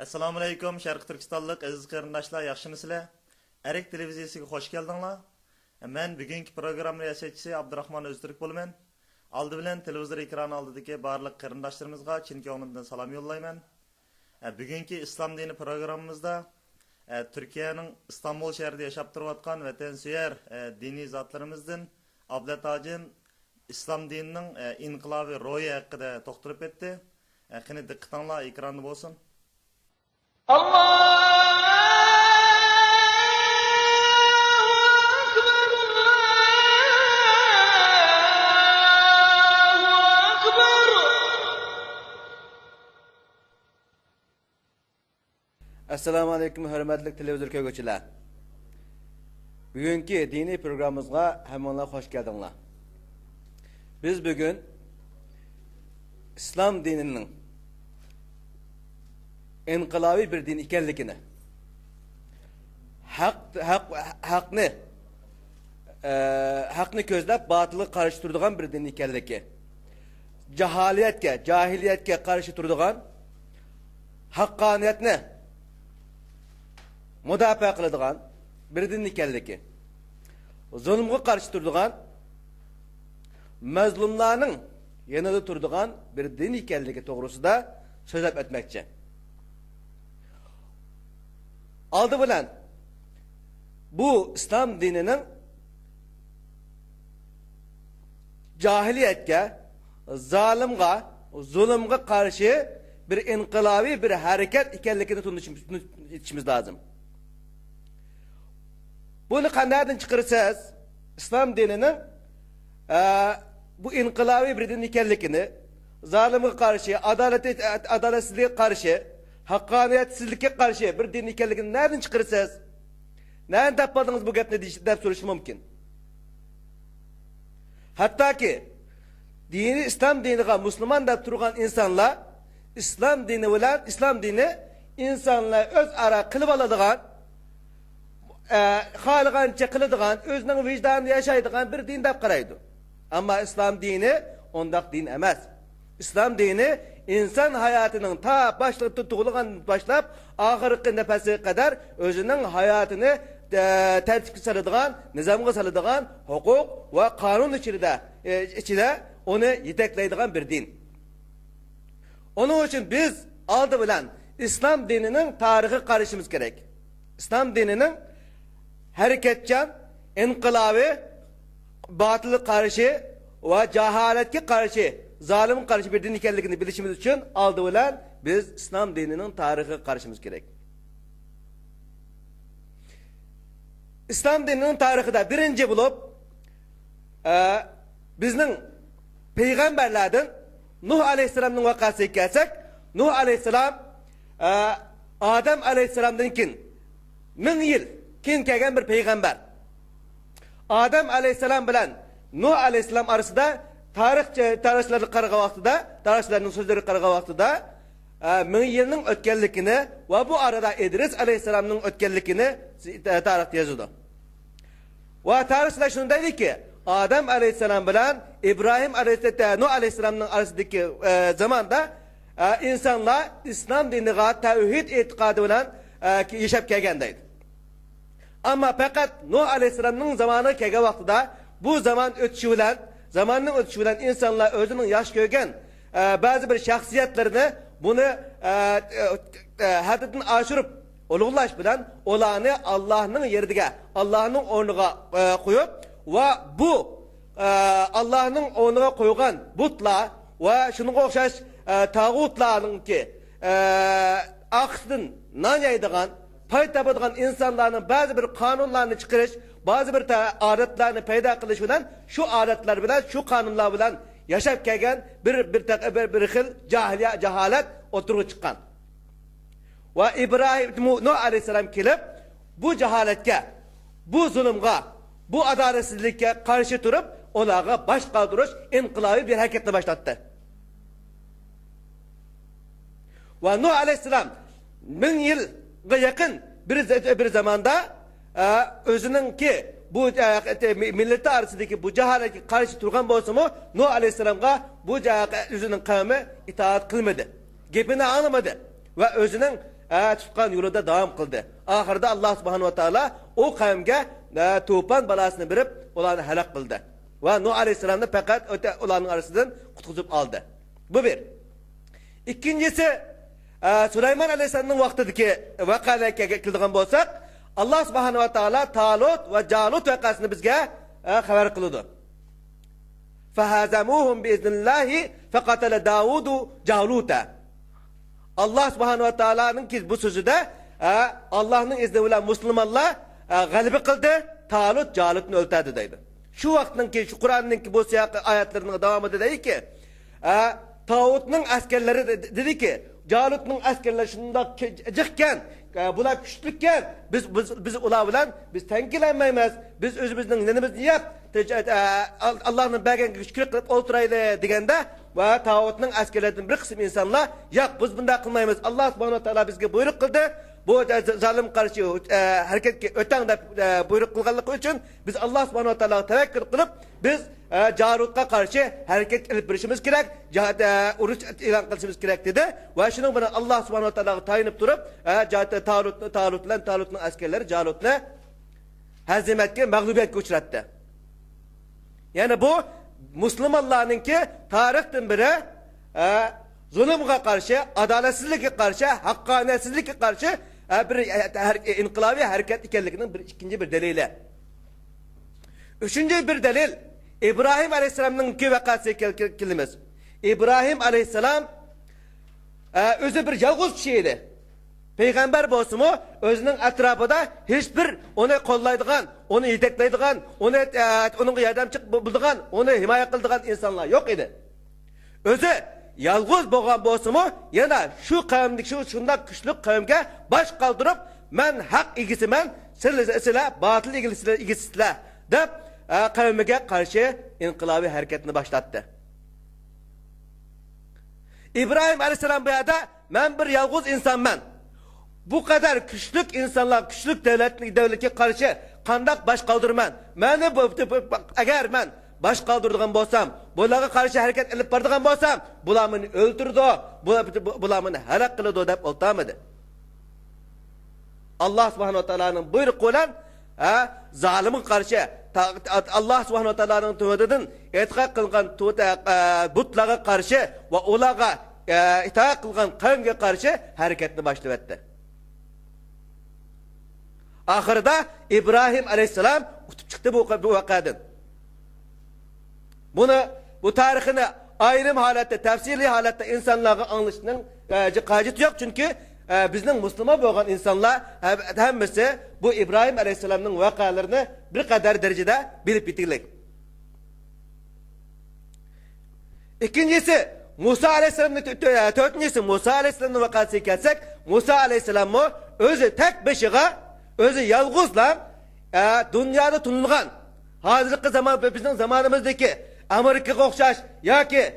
Assalomu alaykum, Sharq Turkistonlik aziz qarindoshlar, yaxshimisizlar? Arik televiziyasiga xush keldinglar. Men bugungi programma yashachishi Abdurahmon O'ztürk bo'laman. Oldi bilan televizor ekrani oldidagi barliq qarindoshlarimizga chin ko'nglimdan salom yo'llayman. Bugungi islom dini programmamizda Turkiyaning Istanbul shahrida yashab turayotgan vatansuyar diniy zotlarimizdan Ablat Hojim islom dinining inqilobiy ro'yi haqida to'xtalib o'tdi. Qani diqqatinglar ekranda bo'lsin. Assalamu alaykum hurmatli televizor ko'ruvchilar. Bugungi diniy programmamizga hammalar xush keldinglar. Biz bugun islom dinining inqilobiy bir din ekanligini, haqni ko'zlab botilga qarshi turadigan bir din ekanligi, jahiliyatga qarshi turadigan, haqqoniyatni mudofaa qiladigan bir din ekanligi, zulmga qarshi turadigan, mazlumlarning yanada turadigan bir din ekanligi to'g'risida so'zlab o'tmoqchi. Aldı bilen bu İslam dininin cahiliyetke, zalimga, zulümge karşı bir inqilabi bir hareket ikenlikini tunuşmamız lazım. Bunu nereden çıkarırsanız İslam dininin bu inqilabi bir din ikenlikini, zalimge karşı, adaletsizliğe karşı, hakkaniyetsizlikке karşı bir din ekanligini nereden çıkarırsınız? Nereden tapmadınız bu gapni deb so'rash mumkin. Hatta ki İslam diniga Müslüman deb turgan insanlar İslam dini insanlar o'zaro qilib oladigan, xohlagancha qiladigan, o'zining vijdonida yashaydigan bir din deb qaraydi. Ammo İslam dini ondaq din emas. İslam dini insan hayatının ta başlap ahirki nefesi kadar özünün hayatını tertip saladigan, nizamga saladigan hukuk ve kanun içinde onu yeteklaydigan bir din. Onun için biz aldı bilen İslam dininin tarihi karışımız gerek. İslam dininin hareketçan, inqilabi, batılı karşı ve cehaletki karşı, zalim karşı bir din ekanligini bilishimiz için aldı bilen biz İslam dininin tarihi karşımız gerek. İslam dininin tarihida birinci bulup bizning peygamberlerden Nuh aleyhisselamның vakası kelsek, Nuh aleyhisselam Adem aleyhisselamdan kin 1000 yıl kin kelgan bir peygamber. Adem aleyhisselam bilen Nuh aleyhisselam arasında tarihçilerin qaragan vaqtida, tarihçilerin sözleri qaragan vaqtida 1000 yılning o'tganligini va bu arada İdris aleyhisselamning o'tganligini tarixda yozildi. Va tarixchilar shuni deydiki, Adem aleyhisselam bilan İbrahim aleyhisselam, Nuh aleyhisselamning orasidagi zamonda insonlar islom diniga tavhid e'tiqodi bilan yashab kelgan deydi. Ammo faqat Nuh aleyhisselamning zamoni kelgan vaqtida bu zaman o'tishi bilan zamanın ötüşü bilen insanlar özünün yaş görgen bazı bir şahsiyetlerini bunu haddidan aşırıp ulug'lash bilan olanı Allah'ın yerine, Allah'ın o'rniga qo'yib ve bu Allah'ın o'rniga qo'ygan butlar ve shunga o'xshash tağutlarning ki aqsdan non yeydigan, pay topadigan insonlarning ba'zi bir qonunlarni chiqarish, bazı bir adetlerini payda qilish bilan şu adetler bilan şu kanunlar bilan yashab kelgan bir xil jahalat o'tirib chiqqan. Va İbrahim Nuh aleyhisselam kelib bu jahalatga, bu zulmga, bu adaletsizlikka qarshi turib, ularga bosh qaldirish inqilobiy bir harakatni boshlatdi. Va Nuh aleyhisselam 1000 yılga yaqin bir zamanda özünün ki bu milleti arasındaki bu cehalete karşı turgan bolsa mu Nuh aleyhisselam'a bu özünün kavmi itaat kılmadı. Gepini anlamadı ve özünün tutgan yolida devam kıldı. Ahırda Allah subhanahu wa ta'ala o kavimge tufan balasını verip olanı helak kıldı. Ve Nuh aleyhisselam'da fakat öte olanın arasından kutkuzup aldı. Bu bir. İkincisi Süleyman aleyhisselam'ın vaktideki vakalarına kildiğin bolsak Allah subhanahu wa ta'ala Talut ve Calut vakasını bizge haber kıldı. فَهَزَمُوهُمْ بِإِذْنِ اللّٰهِ فَقَتَلَ دَاوُدُ جَالُوتَ Allah subhanahu wa ta'ala'nın ki bu sözü de Allah'ın izniyle Müslümanlar galibi kıldı. Talut Calut'unu öldürdü deydi. Şu vaktin ki şu Kur'an'ın ki bu ayetlerinin devamı dedi ki Tağut'un askerleri dedi ki Calut'un askerleri şunda cıkken bula güçlükken biz ula bilen biz tenkilenmeymez. Biz özümüzün nenimizni yap. Allah'ın belgen güçlük kılıp oturaydı degende ve Tağut'un askerlerinin bir kısım insanlar yok biz bunda kılmayız. Allah subhanahu wa ta'ala bizge buyruk kıldı. Bu zalim karşı hareket öten de buyruk kılganlık için biz Allah subhanahu wa ta'ala tevekkül kılıp biz Calut'a karşı hareket edip birişimiz gerek, oruç ilan kılışımız gerek dedi. Ve şunun bana Allah subhanahu wa ta'ala tayinip durup Talut'un askerleri Calut'la hezimetke, mağlubiyetke uçrattı. Yani bu Müslümanlarınki tarihten beri zulümge karşı, adaletsizliğe karşı, hakkaniyetsizliğe karşı bir inkılavi hareket ikenlikinin ikinci bir delili. Üçüncü bir delil İbrahim Aleyhisselam'ın iki vakası kelimiz. İbrahim Aleyhisselam özü bir yalğız kişiydi. Peygamber bolsumu özünün etrafında hiçbir onu kollaydıgan, onu yedekleydigan, onun yardımcı bulduğan, onu himaye kıldığan insanlar yok idi. Özü yalğız bolgan bolsumu yana şu kavimlik şunda güçlük kavimge baş kaldırıp men hak igisimen sizle batıl igisizle de kavimge karşı inkılabi hareketini başlattı. İbrahim Aleyhisselam beyada men bir yalğız insan ben. Bu kadar güçlük insanlar, güçlük devletke karşı kandak baş kaldırman. Eğer ben baş kaldırdığım bolsam, bulara karşı hareket edip bardığım bolsam, bulamını öldürdü, bulamını helak kılıdı deyip oltamadı. Allah subhanahu wa ta'ala'nın buyruk olan zalimin karşı Allah subhanahu wa ta'ala'nın tüvedinin etkak kılgan butlağa karşı ve ulağa itaat kılgan kavimge karşı hareketini başlattı. Ahırda İbrahim Aleyhisselam utup çıktı bu vakadan. Bu tarihini ayrım halette, tefsirli halette insanların anlaşının kacıt yok. Çünkü bizden Müslüman olan insanlar hemmesi bu İbrahim Aleyhisselam'ın vakalarını bir kadar derecede bilip bitirlik. İkincisi Musa Aleyhisselam'ın dördüncüsü Musa Aleyhisselam'ın vakası gelsek Musa Aleyhisselam'ı özü tek beşiğe özü yalğızla dünyada tunulgan hazırki zaman bizim zamanımızdaki Amerika'ya okşaş ya ki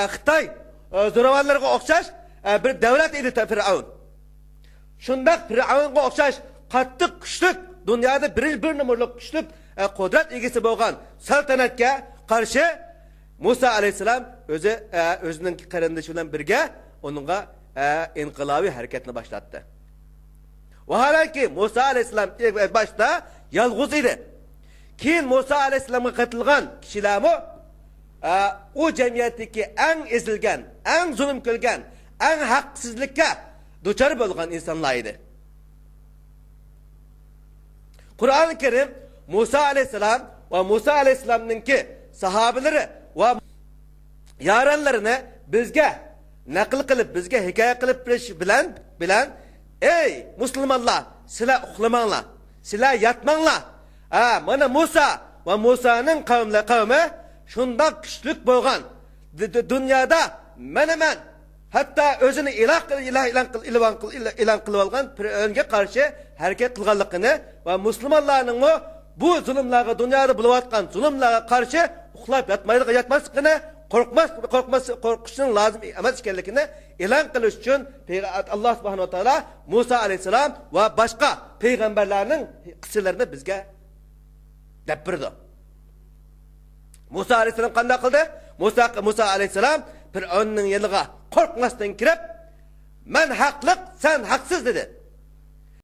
Xitay zoravanlarına okşaş bir devlet idi Firavun. Şundak Firavun'a okşaş kattık güçlük dünyada bir numaralık güçlük kudret ilgisi bolgan saltanatga karşı Musa Aleyhisselam özünün karındaşı bilen birge onunla inkılabi hareketini başlattı. Ve halaki Musa Aleyhisselam başta yalğız idi. Keyin Musa Aleyhisselam'a katılgan kişiler o cemiyetteki en ezilgen, en zulüm kılgan, en haksızlıkka duçar bolgan insanlar idi. Kur'an-ı Kerim Musa Aleyhisselam ve Musa Aleyhisselam'ınki sahabeleri ve yaranlarını bizge nakıl kılıp, bizge hikaye kılıp bilen ey Müslümanlar, sila uxlamanlar, sila yatmanlar. Mana Musa ve Musa'nın kavmi şunda güçlük bolgan. Dünyada menemen hatta özünü ilan kılıp algan önge karşı hareket kılganlıkını ve Müslümanların bu zulümlerine dünyada buluvatkan zulümlerine karşı uxlap yatmasını korkuşun lazım emas ekanligini e'lon qilish uchun Allah subhanahu wa taala Musa Aleyhisselam ve başka peygamberlerinin kıssalarini bizge deb berdi. Musa Aleyhisselam qanday qildi? Musa Aleyhisselam Firavunning yeliga qo'rqmasdan kirib, "Men haqliq, sen haqsiz" dedi.